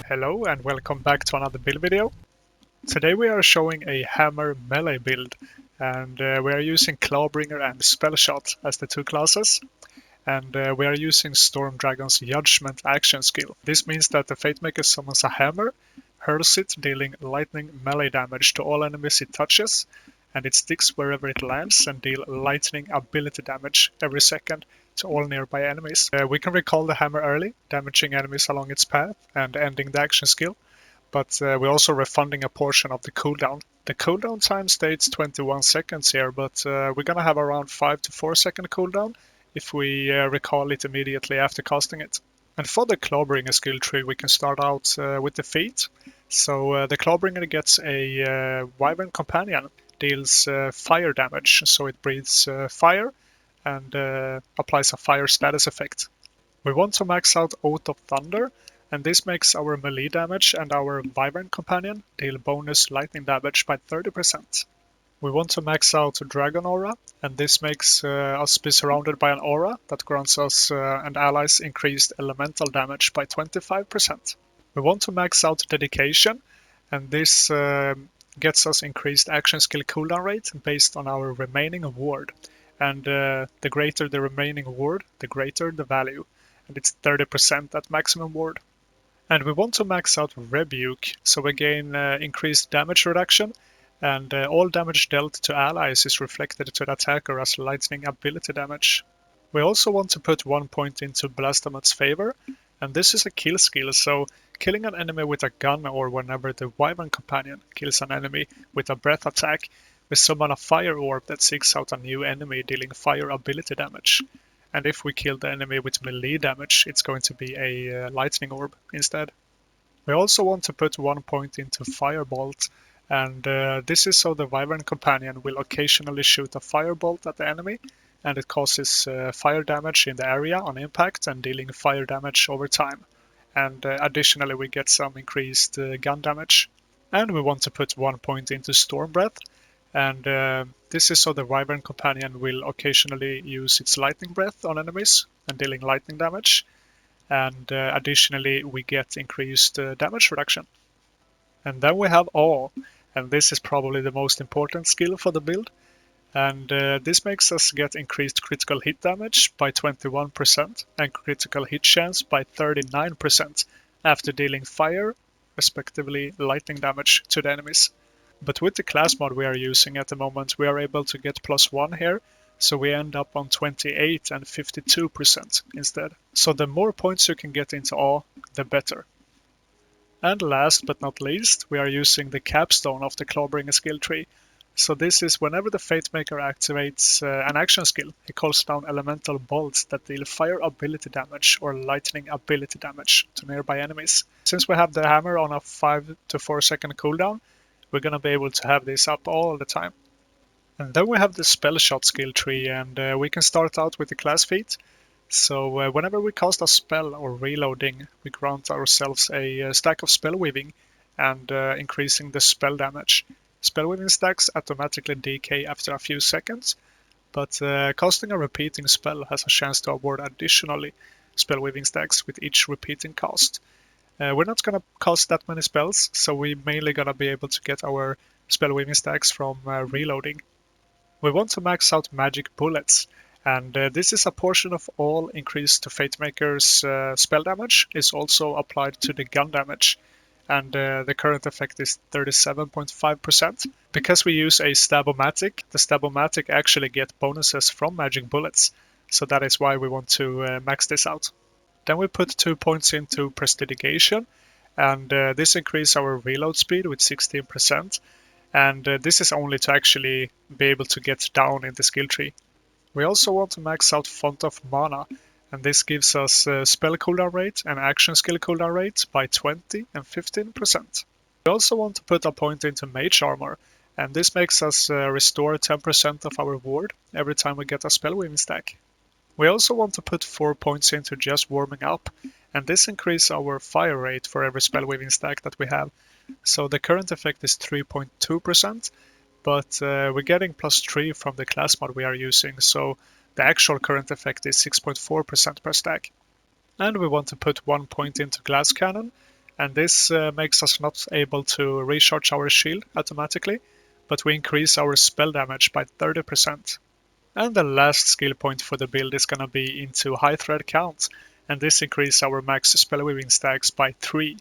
Hello and welcome back to another build video. Today we are showing a hammer melee build, and we are using Clawbringer and Spellshot as the two classes, and we are using Stormdragon's Judgment action skill. This means that the Fatemaker summons a hammer, hurls it, dealing lightning melee damage to all enemies it touches, and it sticks wherever it lands and deal lightning ability damage every second to all nearby enemies. We can recall the hammer early, damaging enemies along its path and ending the action skill, but we're also refunding a portion of the cooldown. The cooldown time states 21 seconds here, but we're gonna have around 5 to 4 second cooldown if we recall it immediately after casting it. And for the Clawbringer skill tree, we can start out with the feat. So the Clawbringer gets a Wyvern Companion, deals fire damage, so it breathes fire and applies a fire status effect. We want to max out Oath of Thunder, and this makes our melee damage and our Wyvern Companion deal bonus lightning damage by 30%. We want to max out Dragon Aura, and this makes us be surrounded by an aura that grants us and allies increased elemental damage by 25%. We want to max out Dedication, and this gets us increased action skill cooldown rate based on our remaining ward. And the greater the remaining ward, the greater the value. And it's 30% at maximum ward. And we want to max out Rebuke, so we gain increased damage reduction, and all damage dealt to allies is reflected to the attacker as lightning ability damage. We also want to put 1 point into 𝕃𝕚𝕚𝕓𝕖 favor, and this is a kill skill, so killing an enemy with a gun or whenever the Wyvern Companion kills an enemy with a breath attack, we summon a fire orb that seeks out a new enemy dealing fire ability damage. And if we kill the enemy with melee damage, it's going to be a lightning orb instead. We also want to put 1 point into Firebolt, and this is so the Wyvern Companion will occasionally shoot a firebolt at the enemy, and it causes fire damage in the area on impact and dealing fire damage over time. And additionally we get some increased gun damage. And we want to put 1 point into Storm Breath, and this is so the Wyvern Companion will occasionally use its lightning breath on enemies and dealing lightning damage. And additionally we get increased damage reduction. And then we have Awe, and this is probably the most important skill for the build. And this makes us get increased critical hit damage by 21% and critical hit chance by 39% after dealing fire, respectively lightning damage to the enemies. But with the class mod we are using at the moment, we are able to get +1 here, so we end up on 28 and 52% instead. So the more points you can get into Awe, the better. And last but not least, we are using the capstone of the Clawbringer skill tree. So this is whenever the Fatemaker activates an action skill, he calls down elemental bolts that deal fire ability damage or lightning ability damage to nearby enemies. Since we have the hammer on a 5 to 4 second cooldown, we're gonna be able to have this up all the time. And then we have the Spellshot skill tree, and we can start out with the class feat. So whenever we cast a spell or reloading, we grant ourselves a stack of spell weaving and increasing the spell damage. Spell weaving stacks automatically decay after a few seconds, but casting a repeating spell has a chance to award additionally spell weaving stacks with each repeating cast. We're not gonna cast that many spells, so we're mainly gonna be able to get our spell weaving stacks from reloading. We want to max out magic bullets, and this is a portion of all increased to Fatemaker's spell damage is also applied to the gun damage, and the current effect is 37.5%. Because we use a Stab-O-Matic, the Stab-O-Matic actually get bonuses from magic bullets, so that is why we want to max this out. Then we put 2 points into Prestidigitation, and this increases our reload speed with 16%, and this is only to actually be able to get down in the skill tree. We also want to max out Font of Mana, and this gives us spell cooldown rate and action skill cooldown rate by 20 and 15%. We also want to put a point into Mage Armor, and this makes us restore 10% of our ward every time we get a spell weaving stack. We also want to put 4 points into Just Warming Up, and this increases our fire rate for every spell weaving stack that we have. So the current effect is 3.2%, but we're getting +3 from the class mod we are using, so the actual current effect is 6.4% per stack. And we want to put 1 point into Glass Cannon, and this makes us not able to recharge our shield automatically, but we increase our spell damage by 30%. And the last skill point for the build is gonna be into high thread count, and this increases our max spellweaving stacks by 3.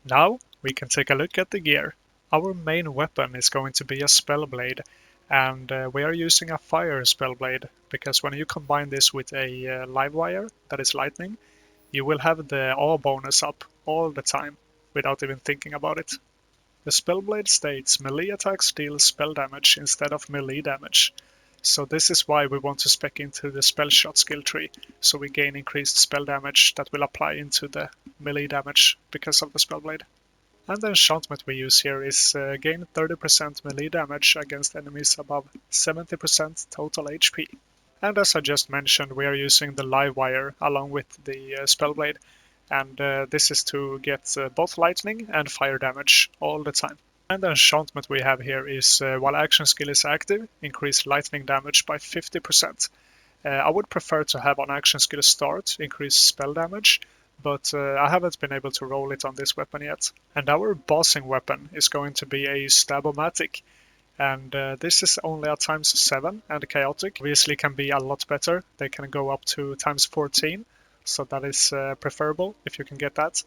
Now we can take a look at the gear. Our main weapon is going to be a spellblade, and we are using a fire spellblade, because when you combine this with a live wire that is lightning, you will have the awe bonus up all the time without even thinking about it. The spellblade states melee attacks deal spell damage instead of melee damage. So this is why we want to spec into the Spellshot skill tree, so we gain increased spell damage that will apply into the melee damage because of the Spellblade. And the enchantment we use here is gain 30% melee damage against enemies above 70% total HP. And as I just mentioned, we are using the live wire along with the Spellblade, and this is to get both lightning and fire damage all the time. And the enchantment we have here is, while action skill is active, increase lightning damage by 50%. I would prefer to have on action skill start, increase spell damage, but I haven't been able to roll it on this weapon yet. And our bossing weapon is going to be a 𝕃𝕚𝕚𝕓𝕓𝕖, and this is only a ×7, and chaotic obviously can be a lot better. They can go up to ×14, so that is preferable if you can get that.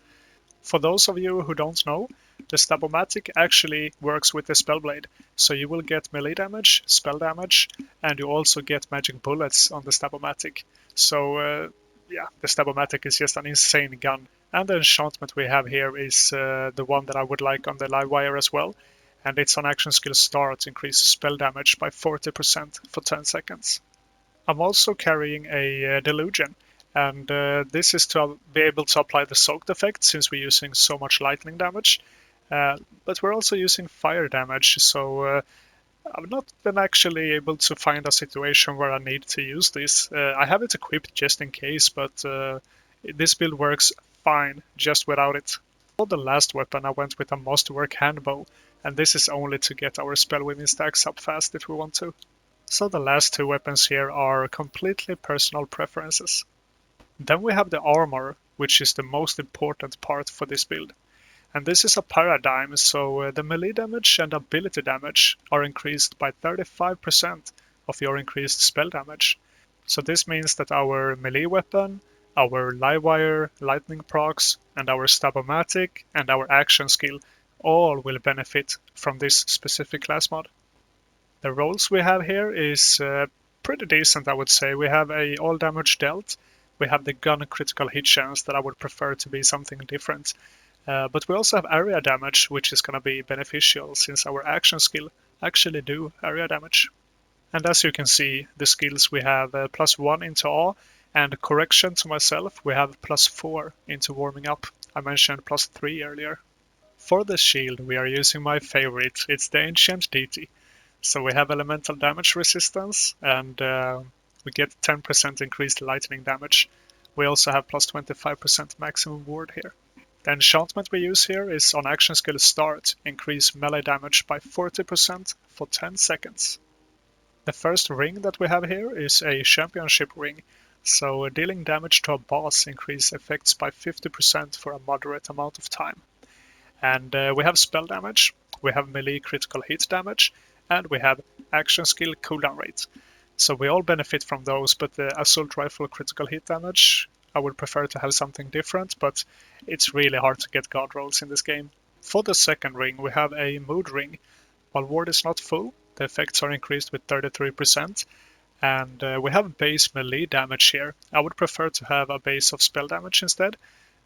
For those of you who don't know, the 𝕃𝕚𝕚𝕓𝕓𝕖 actually works with the Spellblade, so you will get melee damage, spell damage, and you also get magic bullets on the 𝕃𝕚𝕚𝕓𝕓𝕗. So yeah, the 𝕃𝕚𝕚𝕓𝕓𝕗 is just an insane gun. And the enchantment we have here is the one that I would like on the live wire as well, and it's on action skill start, increase spell damage by 40% for 10 seconds. I'm also carrying a delusion, and this is to be able to apply the soaked effect since we're using so much lightning damage, but we're also using fire damage, so I've not been actually able to find a situation where I need to use this. I have it equipped just in case, but this build works fine just without it. For the last weapon I went with a masterwork handbow, and this is only to get our spellweaving stacks up fast if we want to. So the last two weapons here are completely personal preferences. Then we have the armor, which is the most important part for this build. And this is a paradigm, so the melee damage and ability damage are increased by 35% of your increased spell damage. So this means that our melee weapon, our live wire, lightning procs, and our 𝕃𝕚𝕚𝕓𝕗𝕗 and our action skill all will benefit from this specific class mod. The rolls we have here is pretty decent, I would say. We have a all damage dealt, we have the gun critical hit chance that I would prefer to be something different. But we also have area damage, which is going to be beneficial since our action skill actually do area damage. And as you can see, the skills we have +1 into awe, and correction to myself, we have +4 into warming up. I mentioned +3 earlier. For the shield, we are using my favorite, it's the Ancient Deity. So we have elemental damage resistance, and we get 10% increased lightning damage. We also have +25% maximum ward here. The enchantment we use here is on action skill start, increase melee damage by 40% for 10 seconds. The first ring that we have here is a championship ring, so dealing damage to a boss increase effects by 50% for a moderate amount of time. And we have spell damage, we have melee critical hit damage, and we have action skill cooldown rate. So we all benefit from those, but the assault rifle critical hit damage, I would prefer to have something different, but it's really hard to get god rolls in this game. For the second ring, we have a mood ring. While ward is not full, the effects are increased with 33%, and we have base melee damage here. I would prefer to have a base of spell damage instead,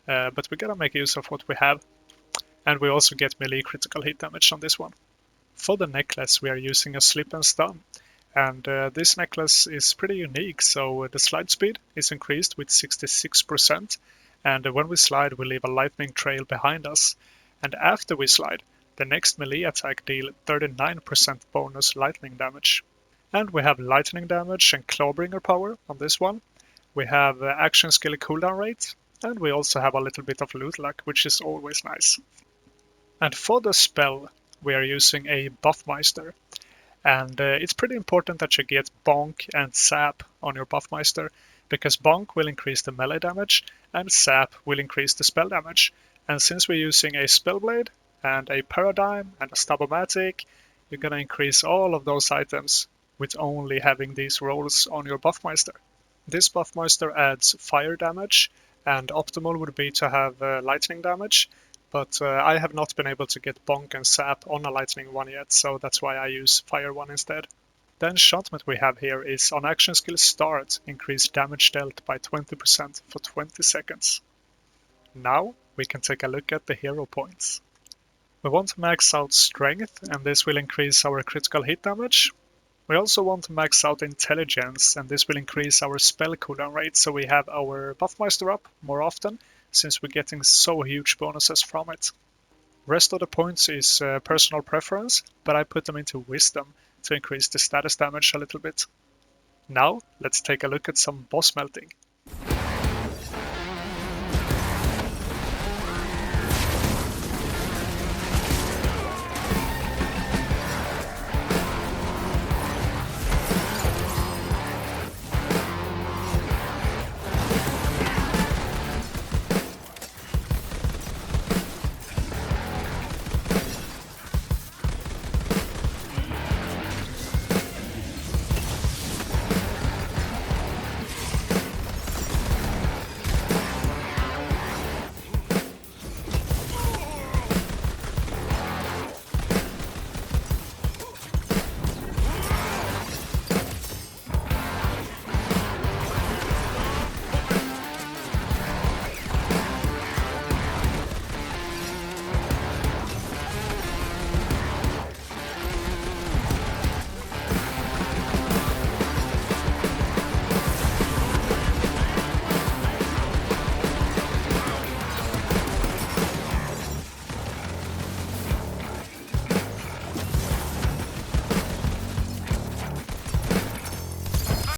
but we gotta make use of what we have. And we also get melee critical hit damage on this one. For the necklace, we are using a slip and stun. And this necklace is pretty unique, so the slide speed is increased with 66%, and when we slide we leave a lightning trail behind us, and after we slide, the next melee attack deal 39% bonus lightning damage. And we have lightning damage and Clawbringer power on this one. We have action skill cooldown rate, and we also have a little bit of loot luck, which is always nice. And for the spell, we are using a Buffmeister. And it's pretty important that you get Bonk and Sap on your Buffmeister, because Bonk will increase the melee damage and Sap will increase the spell damage. And since we're using a Spellblade and a Paradigm and a Stab-O-Matic, you're gonna increase all of those items with only having these rolls on your Buffmeister. This Buffmeister adds fire damage, and optimal would be to have lightning damage, but I have not been able to get Bonk and Sap on a lightning one yet, so that's why I use fire one instead. The enchantment we have here is on action skill start, increase damage dealt by 20% for 20 seconds. Now we can take a look at the hero points. We want to max out strength, and this will increase our critical hit damage. We also want to max out intelligence, and this will increase our spell cooldown rate, so we have our Buffmeister up more often, since we're getting so huge bonuses from it. Rest of the points is personal preference, but I put them into wisdom to increase the status damage a little bit. Now let's take a look at some boss melting.